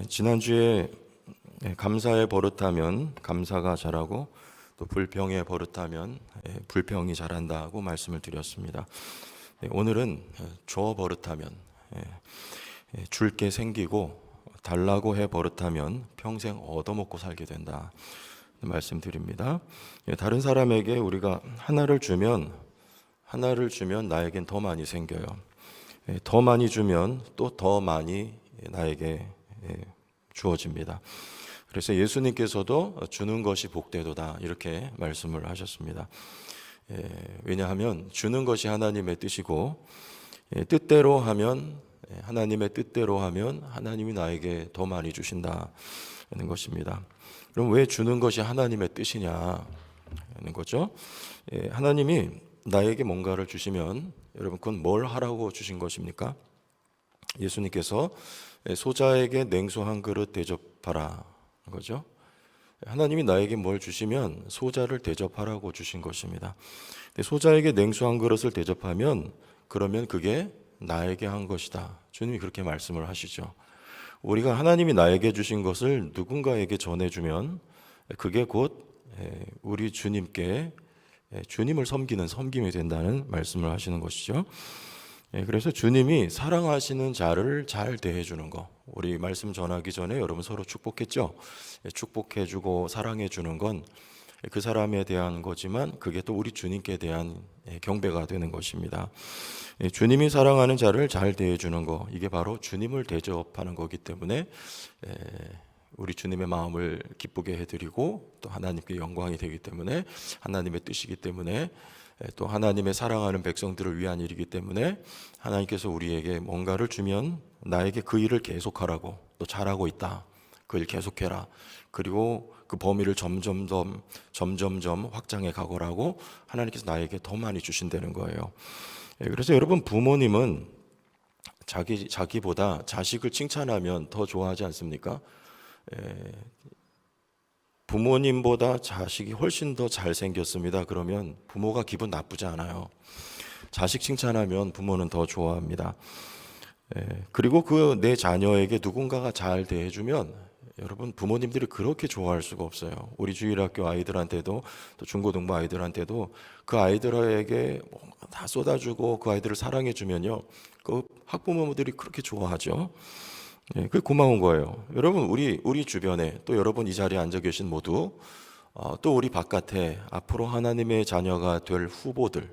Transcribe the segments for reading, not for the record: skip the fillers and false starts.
지난주에 감사에 버릇하면 감사가 자라고 또 불평에 버릇하면 불평이 자란다고 말씀을 드렸습니다. 오늘은 줘 버릇하면 줄 게 생기고 달라고 해 버릇하면 평생 얻어먹고 살게 된다 말씀드립니다. 다른 사람에게 우리가 하나를 주면 나에겐 더 많이 생겨요. 더 많이 주면 또 더 많이 나에게 주어집니다. 그래서 예수님께서도 주는 것이 복되도다 이렇게 말씀을 하셨습니다. 왜냐하면 주는 것이 하나님의 뜻이고 뜻대로 하면 하나님의 뜻대로 하면 하나님이 나에게 더 많이 주신다는 것입니다. 그럼 왜 주는 것이 하나님의 뜻이냐는 거죠. 하나님이 나에게 뭔가를 주시면 여러분 그건 뭘 하라고 주신 것입니까? 예수님께서 소자에게 냉수 한 그릇 대접하라 거죠. 하나님이 나에게 뭘 주시면 소자를 대접하라고 주신 것입니다. 소자에게 냉수 한 그릇을 대접하면 그러면 그게 나에게 한 것이다. 주님이 그렇게 말씀을 하시죠. 우리가 하나님이 나에게 주신 것을 누군가에게 전해주면 그게 곧 우리 주님께 주님을 섬기는 섬김이 된다는 말씀을 하시는 것이죠. 그래서 주님이 사랑하시는 자를 잘 대해주는 거, 우리 말씀 전하기 전에 여러분 서로 축복했죠. 축복해주고 사랑해주는 건 그 사람에 대한 거지만 그게 또 우리 주님께 대한 경배가 되는 것입니다. 주님이 사랑하는 자를 잘 대해주는 거, 이게 바로 주님을 대접하는 거기 때문에 우리 주님의 마음을 기쁘게 해드리고 또 하나님께 영광이 되기 때문에 하나님의 뜻이기 때문에 또 하나님의 사랑하는 백성들을 위한 일이기 때문에 하나님께서 우리에게 뭔가를 주면 나에게 그 일을 계속하라고, 또 잘하고 있다, 그 일 계속해라, 그리고 그 범위를 점점점 확장해 가거라고 하나님께서 나에게 더 많이 주신다는 거예요. 그래서 여러분 부모님은 자기보다 자식을 칭찬하면 더 좋아하지 않습니까? 부모님보다 자식이 훨씬 더 잘생겼습니다. 그러면 부모가 기분 나쁘지 않아요. 자식 칭찬하면 부모는 더 좋아합니다. 그리고 그 내 자녀에게 누군가가 잘 대해주면 여러분 부모님들이 그렇게 좋아할 수가 없어요. 우리 주일학교 아이들한테도 또 중고등부 아이들한테도 그 아이들에게 다 쏟아주고 그 아이들을 사랑해주면요, 그 학부모들이 그렇게 좋아하죠. 그게 고마운 거예요. 여러분 우리 주변에 또 여러분 이 자리에 앉아 계신 모두 또 우리 바깥에 앞으로 하나님의 자녀가 될 후보들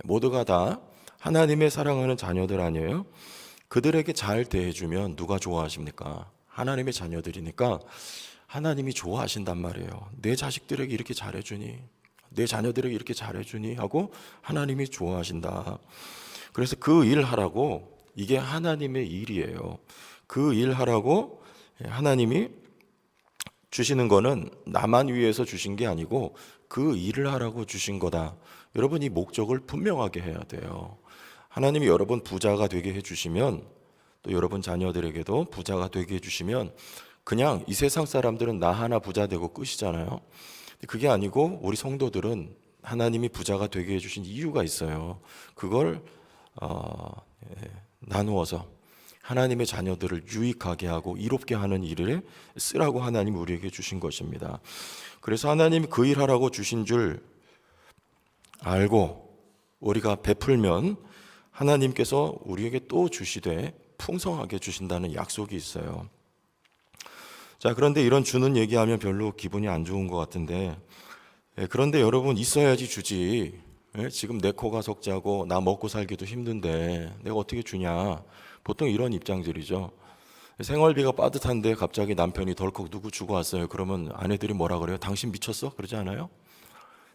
모두가 다 하나님의 사랑하는 자녀들 아니에요? 그들에게 잘 대해주면 누가 좋아하십니까? 하나님의 자녀들이니까 하나님이 좋아하신단 말이에요. 내 자식들에게 이렇게 잘해주니, 내 자녀들에게 이렇게 잘해주니 하고 하나님이 좋아하신다. 그래서 그 일 하라고, 이게 하나님의 일이에요. 그 일 하라고 하나님이 주시는 거는 나만 위해서 주신 게 아니고 그 일을 하라고 주신 거다. 여러분 이 목적을 분명하게 해야 돼요. 하나님이 여러분 부자가 되게 해주시면 또 여러분 자녀들에게도 부자가 되게 해주시면 그냥 이 세상 사람들은 나 하나 부자 되고 끝이잖아요. 그게 아니고 우리 성도들은 하나님이 부자가 되게 해주신 이유가 있어요. 그걸 나누어서 하나님의 자녀들을 유익하게 하고 이롭게 하는 일에 쓰라고 하나님이 우리에게 주신 것입니다. 그래서 하나님이 그 일하라고 주신 줄 알고 우리가 베풀면 하나님께서 우리에게 또 주시되 풍성하게 주신다는 약속이 있어요. 자, 그런데 이런 주는 얘기하면 별로 기분이 안 좋은 것 같은데, 그런데 여러분 있어야지 주지. 지금 내 코가 석자고 나 먹고 살기도 힘든데 내가 어떻게 주냐. 보통 이런 입장들이죠. 생활비가 빠듯한데 갑자기 남편이 덜컥 누구 주고 왔어요. 그러면 아내들이 뭐라 그래요? 당신 미쳤어? 그러지 않아요?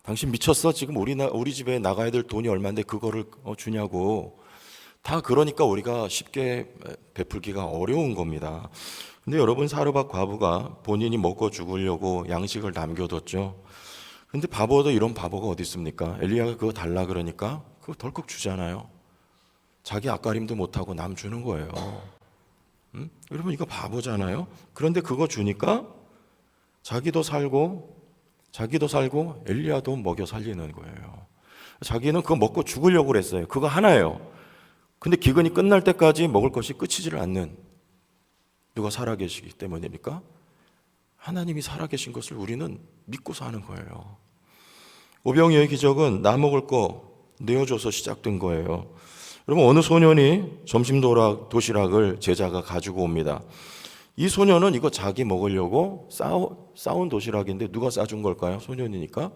당신 미쳤어? 지금 우리 집에 나가야 될 돈이 얼마인데 그거를 주냐고. 다 그러니까 우리가 쉽게 베풀기가 어려운 겁니다. 근데 여러분 사르밧 과부가 본인이 먹고 죽으려고 양식을 남겨뒀죠. 근데 바보도 이런 바보가 어디 있습니까? 엘리야가 그거 달라 그러니까 그거 덜컥 주잖아요. 자기 앞가림도 못하고 남 주는 거예요. 여러분 이거 바보잖아요. 그런데 그거 주니까 자기도 살고 엘리야도 먹여 살리는 거예요. 자기는 그거 먹고 죽으려고 그랬어요. 그거 하나예요. 근데 기근이 끝날 때까지 먹을 것이 끝이질 않는, 누가 살아계시기 때문입니까? 하나님이 살아계신 것을 우리는 믿고 사는 거예요. 오병이어의 기적은 나 먹을 거 내어줘서 시작된 거예요. 여러분, 어느 소년이 점심 도시락을 제자가 가지고 옵니다. 이 소년은 이거 자기 먹으려고 싸온 도시락인데 누가 싸준 걸까요? 소년이니까.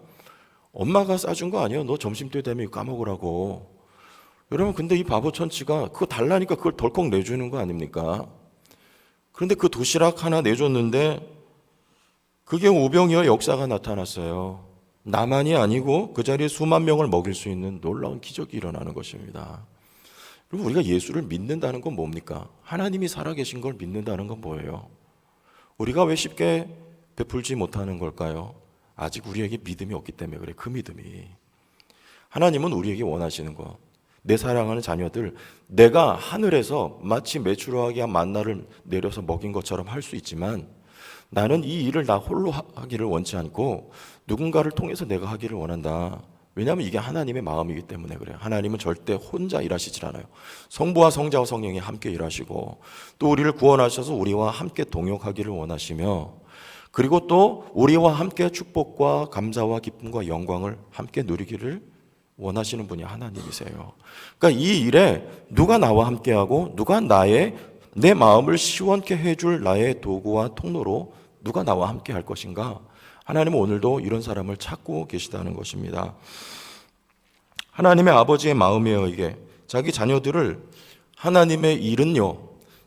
엄마가 싸준 거 아니에요. 너 점심때 되면 이거 까먹으라고. 여러분, 근데 이 바보 천치가 그거 달라니까 그걸 덜컥 내주는 거 아닙니까? 그런데 그 도시락 하나 내줬는데 그게 오병이어의 역사가 나타났어요. 나만이 아니고 그 자리에 수만 명을 먹일 수 있는 놀라운 기적이 일어나는 것입니다. 그리고 우리가 예수를 믿는다는 건 뭡니까? 하나님이 살아계신 걸 믿는다는 건 뭐예요? 우리가 왜 쉽게 베풀지 못하는 걸까요? 아직 우리에게 믿음이 없기 때문에 그래. 그 믿음이. 하나님은 우리에게 원하시는 거, 내 사랑하는 자녀들, 내가 하늘에서 마치 메추라기와 만나를 내려서 먹인 것처럼 할 수 있지만 나는 이 일을 나 홀로 하기를 원치 않고 누군가를 통해서 내가 하기를 원한다. 왜냐하면 이게 하나님의 마음이기 때문에 그래요. 하나님은 절대 혼자 일하시질 않아요. 성부와 성자와 성령이 함께 일하시고 또 우리를 구원하셔서 우리와 함께 동역하기를 원하시며 그리고 또 우리와 함께 축복과 감사와 기쁨과 영광을 함께 누리기를 원하시는 분이 하나님이세요. 그러니까 이 일에 누가 나와 함께하고 누가 내 마음을 시원케 해줄 나의 도구와 통로로 누가 나와 함께 할 것인가? 하나님은 오늘도 이런 사람을 찾고 계시다는 것입니다. 하나님의 아버지의 마음이에요. 이게 자기 자녀들을, 하나님의 일은요,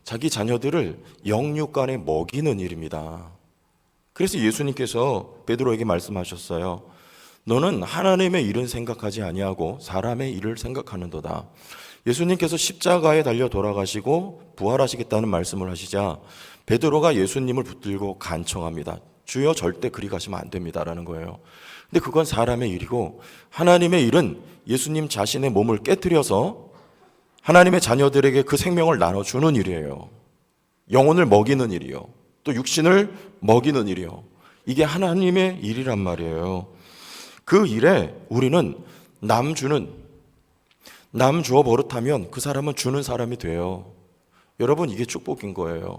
자기 자녀들을 영육간에 먹이는 일입니다. 그래서 예수님께서 베드로에게 말씀하셨어요. 너는 하나님의 일은 생각하지 아니하고 사람의 일을 생각하는도다. 예수님께서 십자가에 달려 돌아가시고 부활하시겠다는 말씀을 하시자 베드로가 예수님을 붙들고 간청합니다. 주여, 절대 그리 가시면 안 됩니다라는 거예요. 근데 그건 사람의 일이고 하나님의 일은 예수님 자신의 몸을 깨뜨려서 하나님의 자녀들에게 그 생명을 나눠주는 일이에요. 영혼을 먹이는 일이요. 또 육신을 먹이는 일이요. 이게 하나님의 일이란 말이에요. 그 일에 우리는 남 주어 버릇하면 그 사람은 주는 사람이 돼요. 여러분, 이게 축복인 거예요.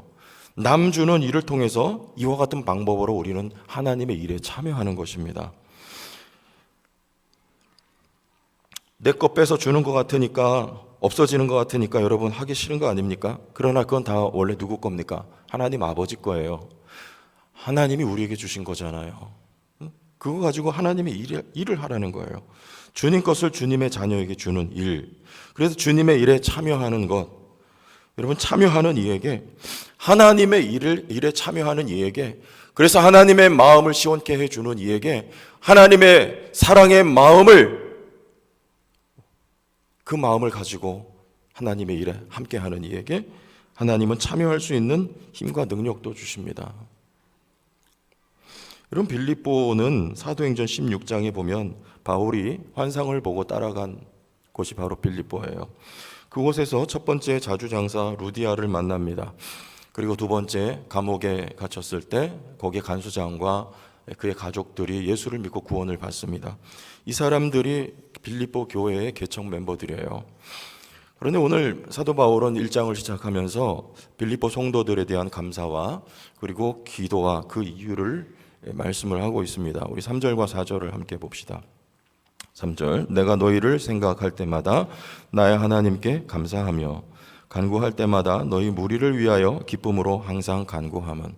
남 주는 일을 통해서 이와 같은 방법으로 우리는 하나님의 일에 참여하는 것입니다. 내 것 뺏어 주는 것 같으니까, 없어지는 것 같으니까 여러분 하기 싫은 거 아닙니까? 그러나 그건 다 원래 누구 겁니까? 하나님 아버지 거예요. 하나님이 우리에게 주신 거잖아요. 그거 가지고 하나님의 일을 하라는 거예요. 주님 것을 주님의 자녀에게 주는 일. 그래서 주님의 일에 참여하는 것. 여러분, 참여하는 이에게, 하나님의 일에 참여하는 이에게, 그래서 하나님의 마음을 시원케 해주는 이에게, 하나님의 사랑의 그 마음을 가지고 하나님의 일에 함께하는 이에게 하나님은 참여할 수 있는 힘과 능력도 주십니다. 여러분, 빌립보는 사도행전 16장에 보면 바울이 환상을 보고 따라간 곳이 바로 빌립보예요. 그곳에서 첫 번째 자주장사 루디아를 만납니다. 그리고 두 번째 감옥에 갇혔을 때 거기에 간수장과 그의 가족들이 예수를 믿고 구원을 받습니다. 이 사람들이 빌립보 교회의 개척 멤버들이에요. 그런데 오늘 사도 바울은 1장을 시작하면서 빌립보 성도들에 대한 감사와 그리고 기도와 그 이유를 말씀을 하고 있습니다. 우리 3절과 4절을 함께 봅시다. 3절, 내가 너희를 생각할 때마다 나의 하나님께 감사하며 간구할 때마다 너희 무리를 위하여 기쁨으로 항상 간구함은.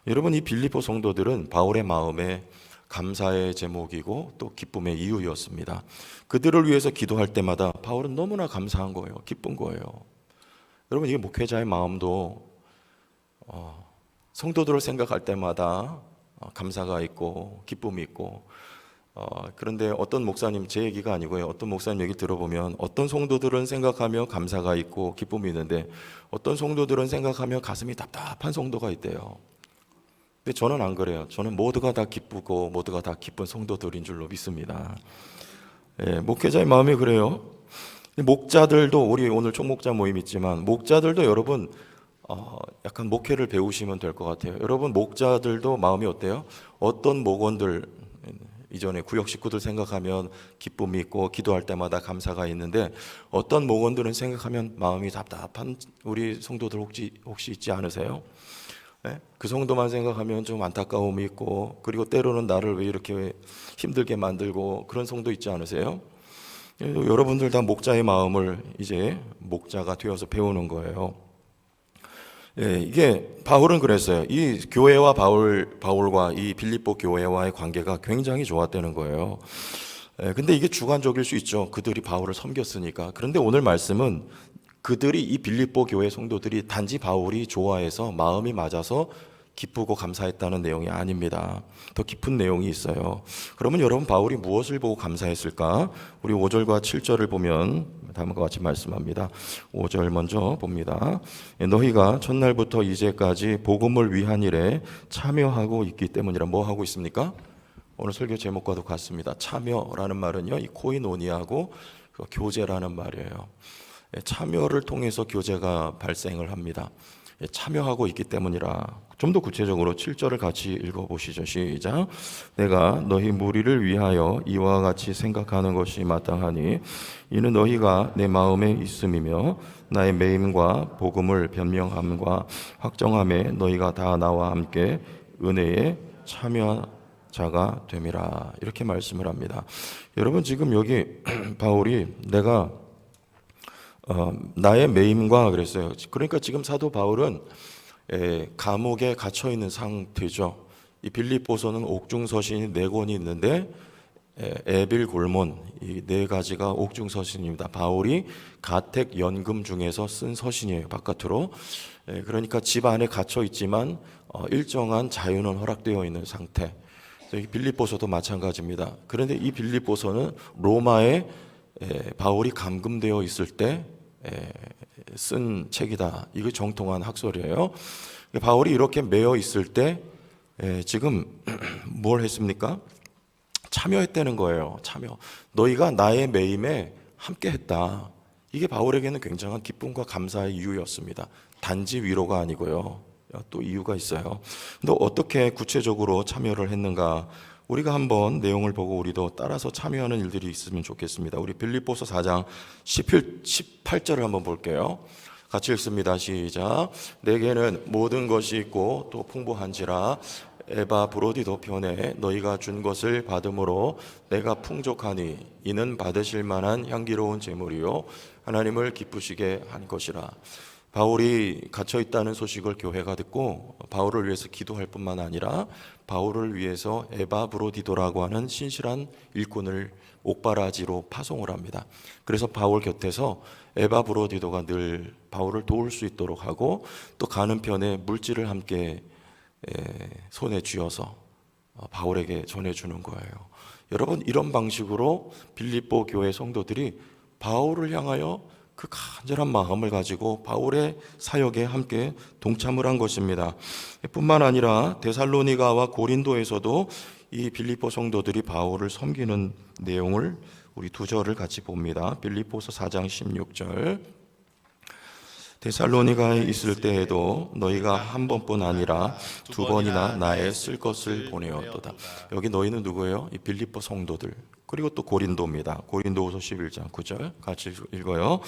여러분, 이 빌립보 성도들은 바울의 마음에 감사의 제목이고 또 기쁨의 이유였습니다. 그들을 위해서 기도할 때마다 바울은 너무나 감사한 거예요. 기쁜 거예요. 여러분, 이게 목회자의 마음도 성도들을 생각할 때마다 감사가 있고 기쁨이 있고, 그런데 어떤 목사님, 제 얘기가 아니고요, 어떤 목사님 얘기 들어보면 어떤 성도들은 생각하며 감사가 있고 기쁨이 있는데 어떤 성도들은 생각하며 가슴이 답답한 성도가 있대요. 근데 저는 안 그래요. 저는 모두가 다 기쁘고 모두가 다 기쁜 성도들인 줄로 믿습니다. 목회자의 마음이 그래요. 목자들도, 우리 오늘 총목자 모임 있지만 목자들도 여러분 약간 목회를 배우시면 될 것 같아요. 여러분, 목자들도 마음이 어때요? 어떤 목원들, 이전에 구역 식구들 생각하면 기쁨이 있고 기도할 때마다 감사가 있는데 어떤 목원들은 생각하면 마음이 답답한 우리 성도들 혹시 있지 않으세요? 네? 그 정도만 생각하면 좀 안타까움이 있고 그리고 때로는 나를 왜 이렇게 힘들게 만들고 그런 성도 있지 않으세요? 여러분들 다 목자의 마음을 이제 목자가 되어서 배우는 거예요. 예, 이게 바울은 그랬어요. 이 교회와 바울과 이 빌립보 교회와의 관계가 굉장히 좋았다는 거예요. 예, 근데 이게 주관적일 수 있죠. 그들이 바울을 섬겼으니까. 그런데 오늘 말씀은 그들이 이 빌립보 교회 성도들이 단지 바울이 좋아해서 마음이 맞아서 기쁘고 감사했다는 내용이 아닙니다. 더 깊은 내용이 있어요. 그러면 여러분 바울이 무엇을 보고 감사했을까? 우리 5절과 7절을 보면 다음과 같이 말씀합니다. 5절 먼저 봅니다. 너희가 첫날부터 이제까지 복음을 위한 일에 참여하고 있기 때문이라. 뭐 하고 있습니까? 오늘 설교 제목과도 같습니다. 참여라는 말은요, 이 코이노니아고 교제라는 말이에요. 참여를 통해서 교제가 발생을 합니다. 참여하고 있기 때문이라. 좀 더 구체적으로 7절을 같이 읽어보시죠. 시작. 내가 너희 무리를 위하여 이와 같이 생각하는 것이 마땅하니 이는 너희가 내 마음에 있음이며 나의 매임과 복음을 변명함과 확정함에 너희가 다 나와 함께 은혜에 참여자가 됨이라. 이렇게 말씀을 합니다. 여러분 지금 여기 바울이 내가 나의 매임과 그랬어요. 그러니까 지금 사도 바울은 감옥에 갇혀 있는 상태죠. 이 빌립보서는 옥중서신이 4권이 있는데 에빌 골몬 이 4가지가 옥중서신입니다. 바울이 가택 연금 중에서 쓴 서신이에요. 바깥으로. 그러니까 집 안에 갇혀 있지만 일정한 자유는 허락되어 있는 상태. 빌립보서도 마찬가지입니다. 그런데 이 빌립보서는 로마에 바울이 감금되어 있을 때 쓴 책이다. 이거 정통한 학설이에요. 바울이 이렇게 매여 있을 때 지금 뭘 했습니까? 참여했다는 거예요. 참여. 너희가 나의 매임에 함께했다. 이게 바울에게는 굉장한 기쁨과 감사의 이유였습니다. 단지 위로가 아니고요. 또 이유가 있어요. 근데 어떻게 구체적으로 참여를 했는가? 우리가 한번 내용을 보고 우리도 따라서 참여하는 일들이 있으면 좋겠습니다. 우리 빌립보서 4장 18절을 한번 볼게요. 같이 읽습니다. 시작. 내게는 모든 것이 있고 또 풍부한지라 에바브로디도 편에 너희가 준 것을 받음으로 내가 풍족하니 이는 받으실 만한 향기로운 제물이요 하나님을 기쁘시게 한 것이라. 바울이 갇혀 있다는 소식을 교회가 듣고 바울을 위해서 기도할 뿐만 아니라 바울을 위해서 에바브로디도라고 하는 신실한 일꾼을 옥바라지로 파송을 합니다. 그래서 바울 곁에서 에바브로디도가 늘 바울을 도울 수 있도록 하고 또 가는 편에 물질을 함께 손에 쥐어서 바울에게 전해주는 거예요. 여러분 이런 방식으로 빌립보 교회 성도들이 바울을 향하여 그 간절한 마음을 가지고 바울의 사역에 함께 동참을 한 것입니다. 뿐만 아니라 데살로니가와 고린도에서도 이 빌립보 성도들이 바울을 섬기는 내용을 우리 2절을 같이 봅니다. 빌립보서 4장 16절. 데살로니가에 있을 때에도 너희가 한 번뿐 아니라 2번이나 나의 쓸 것을 보내었도다. 여기 너희는 누구예요? 이 빌립보 성도들. 그리고 또 고린도입니다. 고린도후서 11장 9절 같이 읽어요.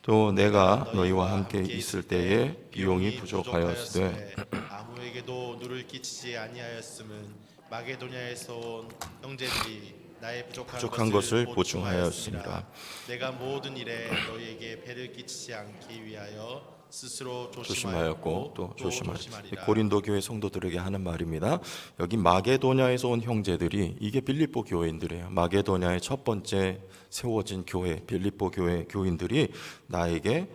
또 내가 너희와 함께 있을 때에 비용이 부족하였으되 아무에게도 누를 끼치지 아니하였음은 마게도냐에서 온 형제들이 나의 부족한 것을 보충하였습니다. 내가 모든 일에 너희에게 배를 끼치지 않기 위하여 스스로 조심하였고 또 조심하리라. 고린도 교회 성도들에게 하는 말입니다. 여기 마게도냐에서 온 형제들이 이게 빌립보 교회인들이에요. 마게도냐의 첫 번째 세워진 교회 빌립보 교회 교인들이 나에게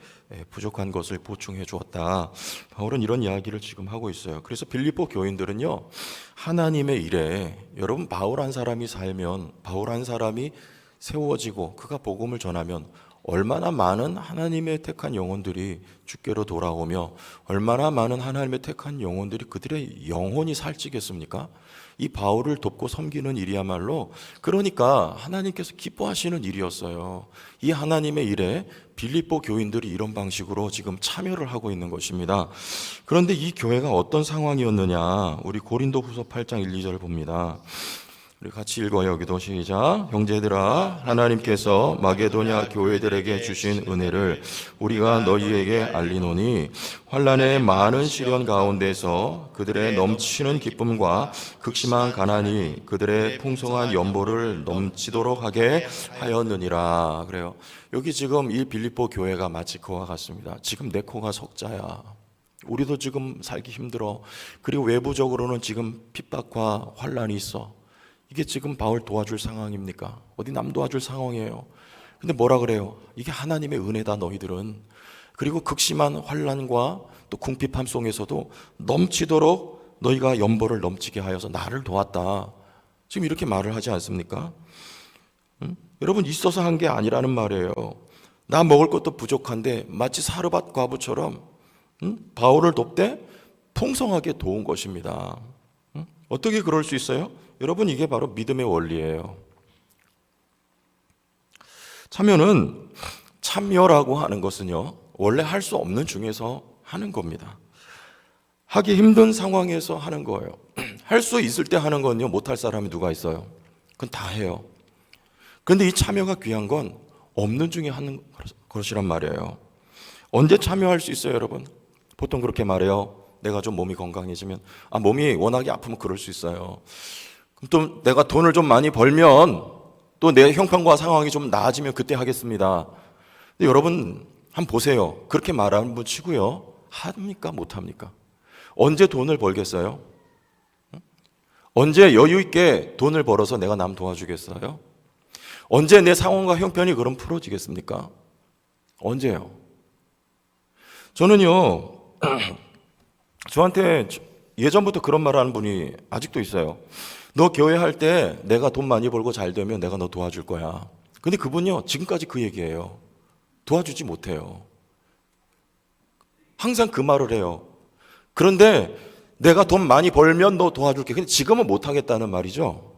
부족한 것을 보충해 주었다. 바울은 이런 이야기를 지금 하고 있어요. 그래서 빌립보 교인들은요 하나님의 일에 여러분 바울 한 사람이 살면 바울 한 사람이 세워지고 그가 복음을 전하면 얼마나 많은 하나님의 택한 영혼들이 주께로 돌아오며 얼마나 많은 하나님의 택한 영혼들이 그들의 영혼이 살찌겠습니까? 이 바울을 돕고 섬기는 일이야말로 그러니까 하나님께서 기뻐하시는 일이었어요. 이 하나님의 일에 빌립보 교인들이 이런 방식으로 지금 참여를 하고 있는 것입니다. 그런데 이 교회가 어떤 상황이었느냐? 우리 고린도후서 8장 1, 2절을 봅니다. 우리 같이 읽어요. 여기도 시작. 형제들아, 하나님께서 마게도냐 교회들에게 주신 은혜를 우리가 너희에게 알리노니 환난의 많은 시련 가운데서 그들의 넘치는 기쁨과 극심한 가난이 그들의 풍성한 연보를 넘치도록 하게 하였느니라. 그래요. 여기 지금 이 빌립보 교회가 마치 그와 같습니다. 지금 내 코가 석자야. 우리도 지금 살기 힘들어. 그리고 외부적으로는 지금 핍박과 환난이 있어. 이게 지금 바울 도와줄 상황입니까? 어디 남 도와줄 상황이에요. 근데 뭐라 그래요? 이게 하나님의 은혜다 너희들은. 그리고 극심한 환난과 또 궁핍함 속에서도 넘치도록 너희가 연보를 넘치게 하여서 나를 도왔다. 지금 이렇게 말을 하지 않습니까? 여러분, 있어서 한 게 아니라는 말이에요. 나 먹을 것도 부족한데 마치 사르밧 과부처럼 바울을 돕되 풍성하게 도운 것입니다. 어떻게 그럴 수 있어요? 여러분, 이게 바로 믿음의 원리예요. 참여라고 하는 것은요, 원래 할 수 없는 중에서 하는 겁니다. 하기 힘든 상황에서 하는 거예요. 할 수 있을 때 하는 건요, 못할 사람이 누가 있어요? 그건 다 해요. 그런데 이 참여가 귀한 건 없는 중에 하는 것이란 말이에요. 언제 참여할 수 있어요, 여러분? 보통 그렇게 말해요. 내가 좀 몸이 건강해지면, 몸이 워낙에 아프면 그럴 수 있어요. 그럼 또 내가 돈을 좀 많이 벌면, 또 내 형편과 상황이 좀 나아지면 그때 하겠습니다. 근데 여러분 한번 보세요. 그렇게 말하는 분 치고요, 합니까 못합니까? 언제 돈을 벌겠어요? 언제 여유 있게 돈을 벌어서 내가 남 도와주겠어요? 언제 내 상황과 형편이 그럼 풀어지겠습니까? 언제요? 저는요, 저한테 예전부터 그런 말 하는 분이 아직도 있어요. 너 교회 할 때 내가 돈 많이 벌고 잘 되면 내가 너 도와줄 거야. 근데 그분요, 지금까지 그 얘기예요. 도와주지 못해요. 항상 그 말을 해요. 그런데 내가 돈 많이 벌면 너 도와줄게. 근데 지금은 못하겠다는 말이죠.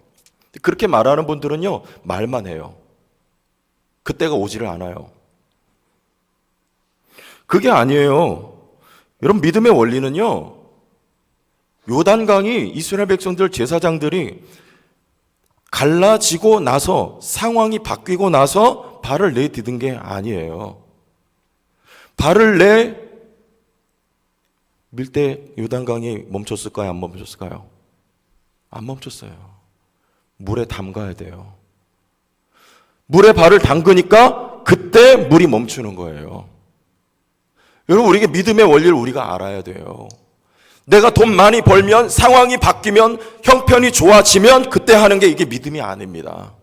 그렇게 말하는 분들은요, 말만 해요. 그때가 오지를 않아요. 그게 아니에요. 여러분, 믿음의 원리는요, 요단강이 이스라엘 백성들 제사장들이 갈라지고 나서, 상황이 바뀌고 나서 발을 내디딘 게 아니에요. 발을 밀 때 요단강이 멈췄을까요? 안 멈췄을까요? 안 멈췄어요. 물에 담가야 돼요. 물에 발을 담그니까 그때 물이 멈추는 거예요. 여러분, 우리에게 믿음의 원리를 우리가 알아야 돼요. 내가 돈 많이 벌면, 상황이 바뀌면, 형편이 좋아지면 그때 하는 게 이게 믿음이 아닙니다.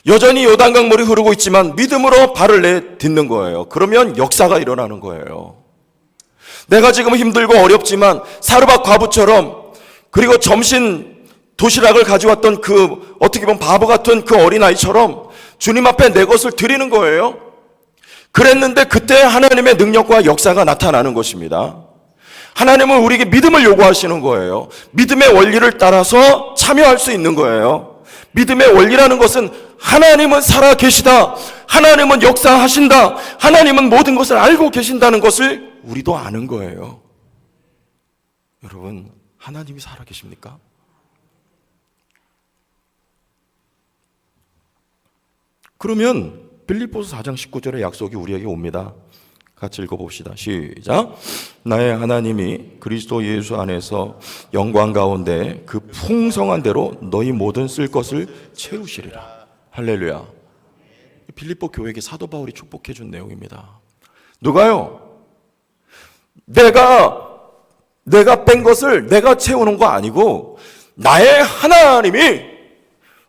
여전히 요단강 물이 흐르고 있지만 믿음으로 발을 내딛는 거예요. 그러면 역사가 일어나는 거예요. 내가 지금 힘들고 어렵지만 사르밧 과부처럼, 그리고 점심 도시락을 가져왔던 그 어떻게 보면 바보 같은 그 어린아이처럼 주님 앞에 내 것을 드리는 거예요. 그랬는데 그때 하나님의 능력과 역사가 나타나는 것입니다. 하나님은 우리에게 믿음을 요구하시는 거예요. 믿음의 원리를 따라서 참여할 수 있는 거예요. 믿음의 원리라는 것은 하나님은 살아계시다, 하나님은 역사하신다, 하나님은 모든 것을 알고 계신다는 것을 우리도 아는 거예요. 여러분, 하나님이 살아계십니까? 그러면 빌립보서 4장 19절의 약속이 우리에게 옵니다. 같이 읽어봅시다. 시작. 나의 하나님이 그리스도 예수 안에서 영광 가운데 그 풍성한 대로 너희 모든 쓸 것을 채우시리라. 할렐루야. 빌립보 교회에게 사도 바울이 축복해 준 내용입니다. 누가요? 내가 뺀 것을 내가 채우는 거 아니고 나의 하나님이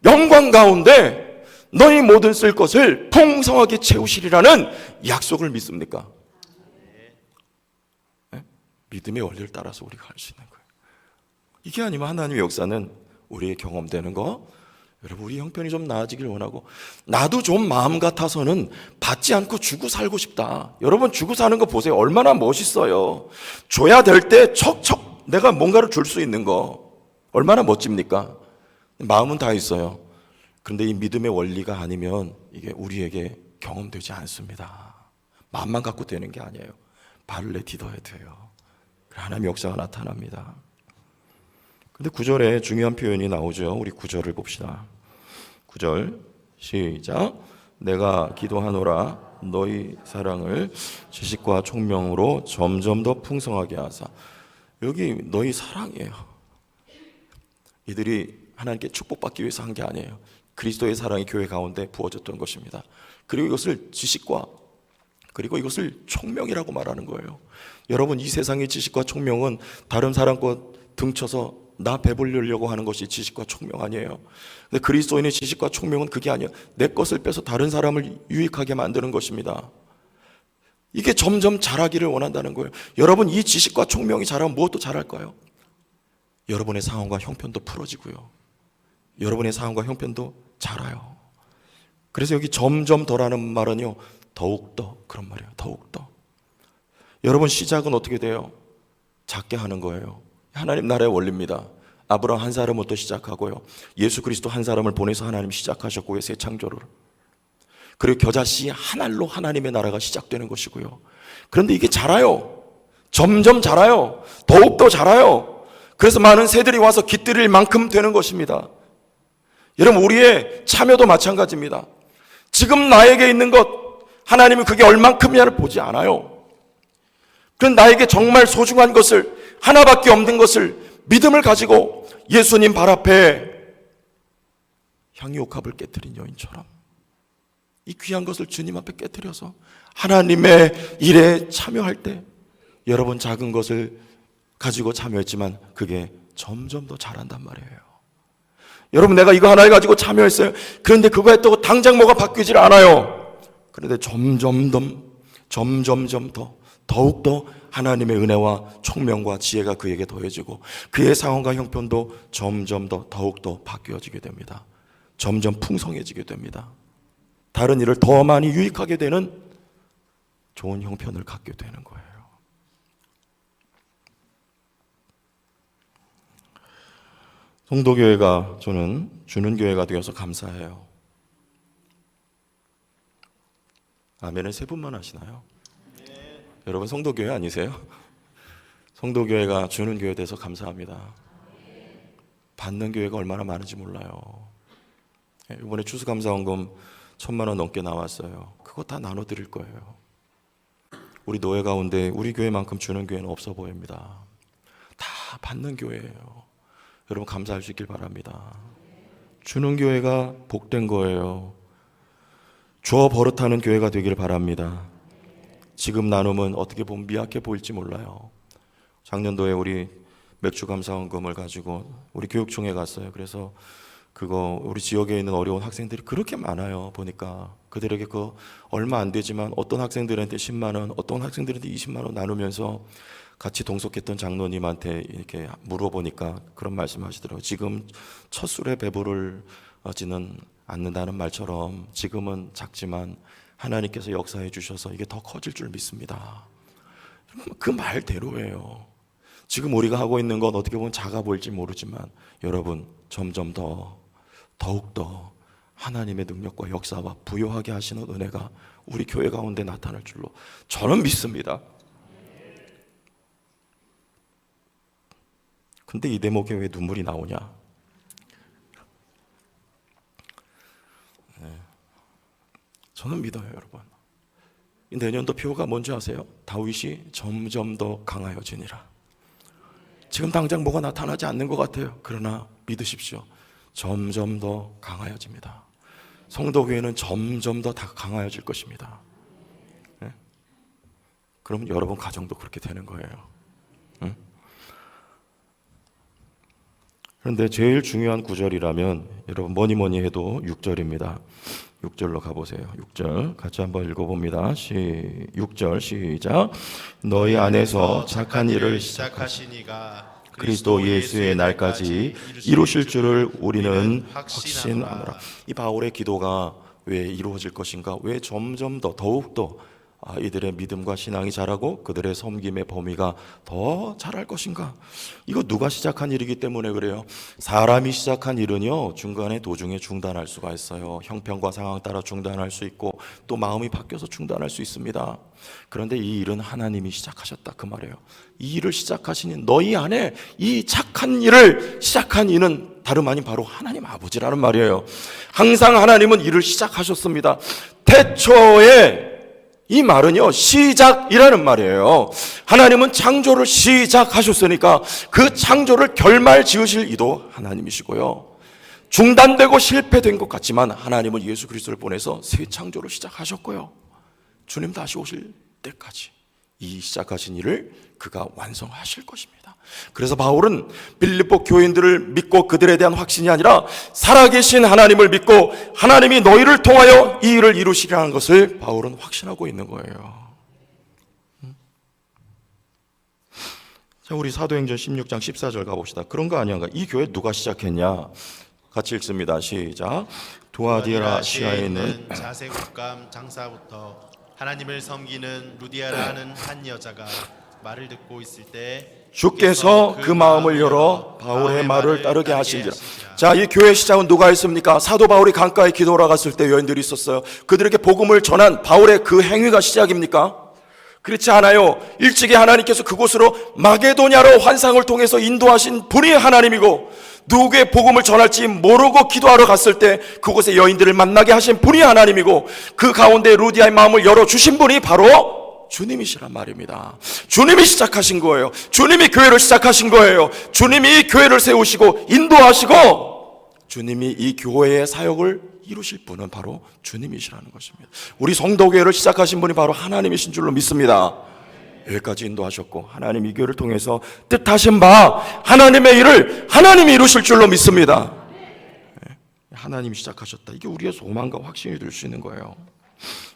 영광 가운데 너희 모든 쓸 것을 풍성하게 채우시리라는 약속을 믿습니까? 네? 믿음의 원리를 따라서 우리가 할 수 있는 거예요. 이게 아니면 하나님의 역사는 우리의 경험되는 거, 여러분, 우리 형편이 좀 나아지길 원하고, 나도 좀 마음 같아서는 받지 않고 주고 살고 싶다. 여러분, 주고 사는 거 보세요. 얼마나 멋있어요. 줘야 될 때 척척 내가 뭔가를 줄 수 있는 거 얼마나 멋집니까? 마음은 다 있어요. 그런데 이 믿음의 원리가 아니면 이게 우리에게 경험되지 않습니다. 마음만 갖고 되는 게 아니에요. 발을 내딛어야 돼요. 하나님의 역사가 나타납니다. 근데 9절에 중요한 표현이 나오죠. 우리 9절을 봅시다. 9절 시작. 내가 기도하노라 너희 사랑을 지식과 총명으로 점점 더 풍성하게 하사. 여기 너희 사랑이에요. 이들이 하나님께 축복받기 위해서 한 게 아니에요. 그리스도의 사랑이 교회 가운데 부어졌던 것입니다. 그리고 이것을 지식과 그리고 이것을 총명이라고 말하는 거예요. 여러분, 이 세상의 지식과 총명은 다른 사람 것 등쳐서 나 배불리려고 하는 것이 지식과 총명 아니에요. 근데 그리스도인의 지식과 총명은 그게 아니에요. 내 것을 빼서 다른 사람을 유익하게 만드는 것입니다. 이게 점점 자라기를 원한다는 거예요. 여러분, 이 지식과 총명이 자라면 무엇도 자랄까요? 여러분의 상황과 형편도 풀어지고요. 여러분의 상황과 형편도 자라요. 그래서 여기 점점 더라는 말은요, 더욱더 그런 말이에요. 더욱더. 여러분, 시작은 어떻게 돼요? 작게 하는 거예요. 하나님 나라의 원리입니다. 아브라함 한 사람부터 시작하고요, 예수 그리스도 한 사람을 보내서 하나님 시작하셨고요, 새 창조를. 그리고 겨자씨 한 알로 하나님의 나라가 시작되는 것이고요. 그런데 이게 자라요. 점점 자라요. 더욱더 자라요. 그래서 많은 새들이 와서 깃들일 만큼 되는 것입니다. 여러분, 우리의 참여도 마찬가지입니다. 지금 나에게 있는 것, 하나님은 그게 얼만큼이냐를 보지 않아요. 그건 나에게 정말 소중한 것을, 하나밖에 없는 것을, 믿음을 가지고 예수님 발 앞에 향유옥합을 깨뜨린 여인처럼 이 귀한 것을 주님 앞에 깨뜨려서 하나님의 일에 참여할 때, 여러분, 작은 것을 가지고 참여했지만 그게 점점 더 자란단 말이에요. 여러분, 내가 이거 하나를 가지고 참여했어요. 그런데 그거 했다고 당장 뭐가 바뀌질 않아요. 그런데 점점 더 더욱더 하나님의 은혜와 총명과 지혜가 그에게 더해지고 그의 상황과 형편도 점점 더 더욱더 바뀌어지게 됩니다. 점점 풍성해지게 됩니다. 다른 일을 더 많이 유익하게 되는 좋은 형편을 갖게 되는 거예요. 성도교회가 저는 주는 교회가 되어서 감사해요. 아멘을 세 분만 하시나요? 여러분, 성도교회 아니세요? 성도교회가 주는 교회 돼서 감사합니다. 받는 교회가 얼마나 많은지 몰라요. 이번에 추수감사원금 1,000만 원 넘게 나왔어요. 그거 다 나눠드릴 거예요. 우리 노예 가운데 우리 교회만큼 주는 교회는 없어 보입니다. 다 받는 교회예요. 여러분, 감사할 수 있길 바랍니다. 주는 교회가 복된 거예요. 줘 버릇하는 교회가 되길 바랍니다. 지금 나눔은 어떻게 보면 미약해 보일지 몰라요. 작년도에 우리 맥주 감사원금을 가지고 우리 교육청에 갔어요. 그래서 그거 우리 지역에 있는 어려운 학생들이 그렇게 많아요. 보니까 그들에게 그 얼마 안 되지만 어떤 학생들한테 10만 원, 어떤 학생들한테 20만 원 나누면서 같이 동석했던 장로님한테 이렇게 물어보니까 그런 말씀하시더라고요. 지금 첫 술에 배부르지는 않는다는 말처럼 지금은 작지만 하나님께서 역사해 주셔서 이게 더 커질 줄 믿습니다. 그 말대로예요. 지금 우리가 하고 있는 건 어떻게 보면 작아 보일지 모르지만 여러분, 점점 더욱더 하나님의 능력과 역사와 부요하게 하시는 은혜가 우리 교회 가운데 나타날 줄로 저는 믿습니다. 근데 이 대목에 왜 눈물이 나오냐? 저는 믿어요, 여러분. 내년도 표가 뭔지 아세요? 다윗이 점점 더 강하여지니라. 지금 당장 뭐가 나타나지 않는 것 같아요. 그러나 믿으십시오. 점점 더 강하여집니다. 성도교회는 점점 더 강하여질 것입니다. 네? 그럼 여러분 가정도 그렇게 되는 거예요. 응? 그런데 제일 중요한 구절이라면 여러분 뭐니 해도 6절입니다. 6절로 가보세요. 6절 같이 한번 읽어봅니다. 6절 시작. 너희 안에서 착한 일을 시작하시니가 그리스도 예수의 날까지 이루실 줄을 우리는 확신하노라. 이 바울의 기도가 왜 이루어질 것인가? 왜 점점 더 더욱더 이들의 믿음과 신앙이 자라고 그들의 섬김의 범위가 더 자랄 것인가? 이거 누가 시작한 일이기 때문에 그래요. 사람이 시작한 일은요, 중간에 도중에 중단할 수가 있어요. 형편과 상황 따라 중단할 수 있고 또 마음이 바뀌어서 중단할 수 있습니다. 그런데 이 일은 하나님이 시작하셨다 그 말이에요. 이 일을 시작하시니 너희 안에 이 착한 일을 시작한 이는 다름 아닌 바로 하나님 아버지라는 말이에요. 항상 하나님은 일을 시작하셨습니다. 태초에 이 말은요, 시작이라는 말이에요. 하나님은 창조를 시작하셨으니까 그 창조를 결말 지으실 이도 하나님이시고요, 중단되고 실패된 것 같지만 하나님은 예수 그리스도를 보내서 새 창조를 시작하셨고요, 주님 다시 오실 때까지 이 시작하신 일을 그가 완성하실 것입니다. 그래서 바울은 빌립보 교인들을 믿고 그들에 대한 확신이 아니라 살아계신 하나님을 믿고 하나님이 너희를 통하여 이 일을 이루시리라는 것을 바울은 확신하고 있는 거예요. 자, 우리 사도행전 16장 14절 가봅시다. 그런 거 아니야? 이 교회 누가 시작했냐? 같이 읽습니다. 시작. 두아디라시아에 있는 자세 국감 장사부터 하나님을 섬기는 루디아라 하는 한 여자가 말을 듣고 있을 때 주께서 그 마음을 열어 바울의 말을 따르게 하신지라. 자, 이 교회 시작은 누가 했습니까? 사도 바울이 강가에 기도하러 갔을 때 여인들이 있었어요. 그들에게 복음을 전한 바울의 그 행위가 시작입니까? 그렇지 않아요. 일찍이 하나님께서 그곳으로 마게도냐로 환상을 통해서 인도하신 분이 하나님이고, 누구의 복음을 전할지 모르고 기도하러 갔을 때 그곳에 여인들을 만나게 하신 분이 하나님이고, 그 가운데 루디아의 마음을 열어주신 분이 바로 주님이시란 말입니다. 주님이 시작하신 거예요. 주님이 교회를 시작하신 거예요. 주님이 이 교회를 세우시고 인도하시고 주님이 이 교회의 사역을 이루실 분은 바로 주님이시라는 것입니다. 우리 성도교회를 시작하신 분이 바로 하나님이신 줄로 믿습니다. 여기까지 인도하셨고 하나님 이 교회를 통해서 뜻하신 바 하나님의 일을 하나님이 이루실 줄로 믿습니다. 하나님이 시작하셨다. 이게 우리의 소망과 확신이 될 수 있는 거예요.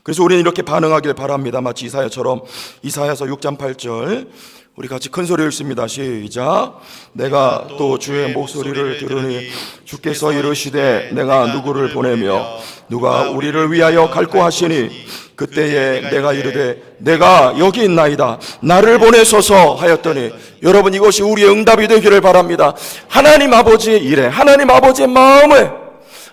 그래서 우리는 이렇게 반응하길 바랍니다. 마치 이사야처럼 이사야서 6장 8절 우리 같이 큰 소리 읽습니다. 시작. 내가 또 주의 목소리를 들으니 주께서 이르시되 내가 누구를 보내며 누가 우리를 위하여 갈고 하시니 그때에 내가 이르되 내가 여기 있나이다 나를 보내소서 하였더니, 여러분 이것이 우리의 응답이 되기를 바랍니다. 하나님 아버지의 일에, 하나님 아버지의 마음에,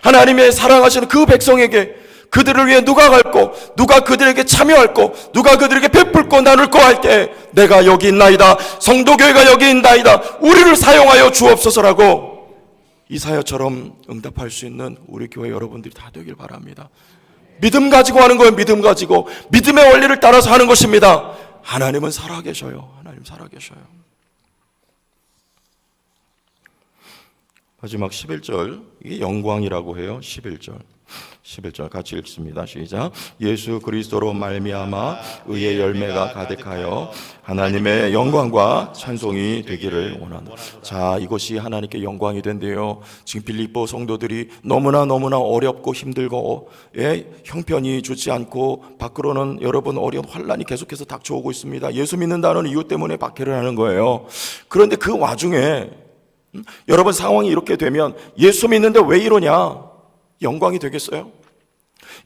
하나님의 사랑하시는 그 백성에게 그들을 위해 누가 갈고 누가 그들에게 참여할고 누가 그들에게 베풀고 나눌고 할 때 내가 여기 있나이다, 성도교회가 여기 있나이다, 우리를 사용하여 주옵소서라고 이사야처럼 응답할 수 있는 우리 교회 여러분들이 다 되길 바랍니다. 믿음 가지고 하는 거예요. 믿음 가지고 믿음의 원리를 따라서 하는 것입니다. 하나님은 살아계셔요. 하나님 살아계셔요. 마지막 11절, 이게 영광이라고 해요. 11절 같이 읽습니다. 시작. 예수 그리스도로 말미암아 의의 열매가 가득하여 하나님의 영광과 찬송이 되기를 원한다. 자, 이것이 하나님께 영광이 된대요. 지금 빌립보 성도들이 너무나 어렵고 힘들고 형편이 좋지 않고 밖으로는 여러분 어려운 환란이 계속해서 닥쳐오고 있습니다. 예수 믿는다는 이유 때문에 박해를 하는 거예요. 그런데 그 와중에 여러분 상황이 이렇게 되면 예수 믿는데 왜 이러냐? 영광이 되겠어요?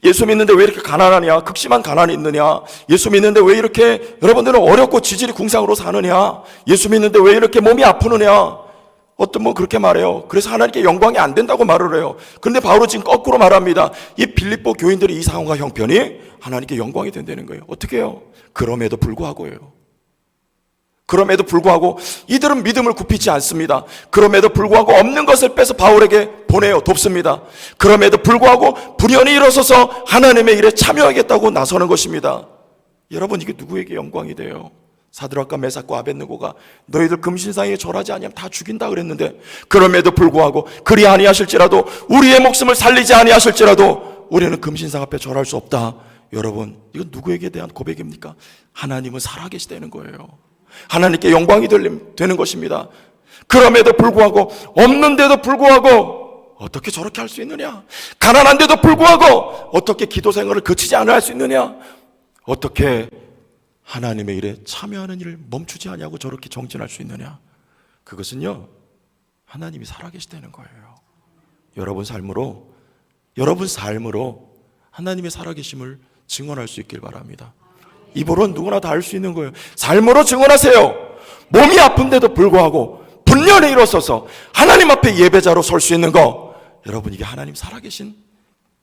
예수 믿는데 왜 이렇게 가난하냐? 극심한 가난이 있느냐? 예수 믿는데 왜 이렇게 여러분들은 어렵고 지질이 궁상으로 사느냐? 예수 믿는데 왜 이렇게 몸이 아프느냐? 어떤 분 그렇게 말해요. 그래서 하나님께 영광이 안 된다고 말을 해요. 그런데 바로 지금 거꾸로 말합니다. 이 빌립보 교인들의 이 상황과 형편이 하나님께 영광이 된다는 거예요. 어떻게 해요? 그럼에도 불구하고요. 그럼에도 불구하고 이들은 믿음을 굽히지 않습니다. 그럼에도 불구하고 없는 것을 빼서 바울에게 보내요. 돕습니다. 그럼에도 불구하고 불연히 일어서서 하나님의 일에 참여하겠다고 나서는 것입니다. 여러분 이게 누구에게 영광이 돼요? 사드락과 메삭과 아벳느고가 너희들 금신상에 절하지 아니하면 다 죽인다 그랬는데, 그럼에도 불구하고 그리 아니하실지라도 우리의 목숨을 살리지 아니하실지라도 우리는 금신상 앞에 절할 수 없다. 여러분 이건 누구에게 대한 고백입니까? 하나님은 살아계시다는 거예요. 하나님께 영광이 되는 것입니다. 그럼에도 불구하고 없는데도 불구하고 어떻게 저렇게 할 수 있느냐? 가난한데도 불구하고 어떻게 기도 생활을 그치지 않을 수 있느냐? 어떻게 하나님의 일에 참여하는 일을 멈추지 아니하고 저렇게 정진할 수 있느냐? 그것은요 하나님이 살아계시다는 거예요. 여러분 삶으로 하나님의 살아계심을 증언할 수 있길 바랍니다. 입으로 누구나 다 할 수 있는 거예요. 삶으로 증언하세요. 몸이 아픈데도 불구하고 분연히 일어서서 하나님 앞에 예배자로 설 수 있는 거, 여러분, 이게 하나님 살아계신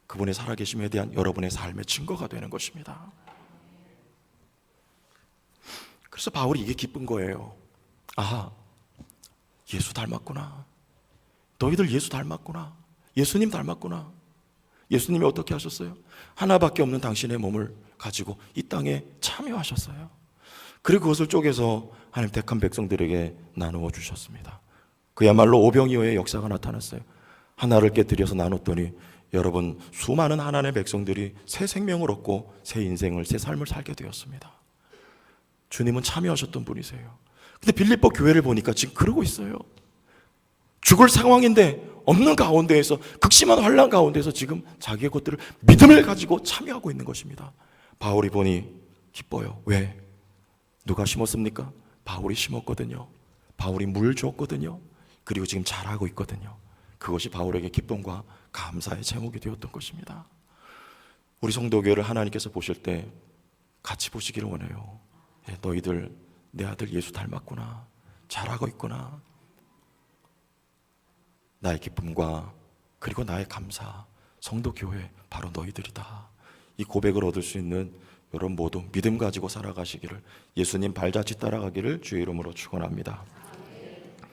그분의 살아계심에 대한 여러분의 삶의 증거가 되는 것입니다. 그래서 바울이 이게 기쁜 거예요. 아, 예수 닮았구나. 너희들 예수 닮았구나. 예수님 닮았구나. 예수님이 어떻게 하셨어요? 하나밖에 없는 당신의 몸을 가지고 이 땅에 참여하셨어요. 그리고 그것을 쪼개서 하나님 택한 백성들에게 나누어 주셨습니다. 그야말로 오병이어의 역사가 나타났어요. 하나를 깨뜨려서 나눴더니 여러분, 수많은 하나님의 백성들이 새 생명을 얻고 새 인생을, 새 삶을 살게 되었습니다. 주님은 참여하셨던 분이세요. 근데 빌립보 교회를 보니까 지금 그러고 있어요. 죽을 상황인데 없는 가운데에서, 극심한 환난 가운데서 지금 자기의 것들을, 믿음을 가지고 참여하고 있는 것입니다. 바울이 보니 기뻐요. 왜? 누가 심었습니까? 바울이 심었거든요. 바울이 물 줬거든요. 그리고 지금 자라고 있거든요. 그것이 바울에게 기쁨과 감사의 제목이 되었던 것입니다. 우리 성도교회를 하나님께서 보실 때 같이 보시기를 원해요. 너희들 내 아들 예수 닮았구나. 잘하고 있구나. 나의 기쁨과 그리고 나의 감사, 성도교회 바로 너희들이다. 이 고백을 얻을 수 있는 여러분 모두 믿음 가지고 살아가시기를, 예수님 발자취 따라가기를 주의 이름으로 축원합니다.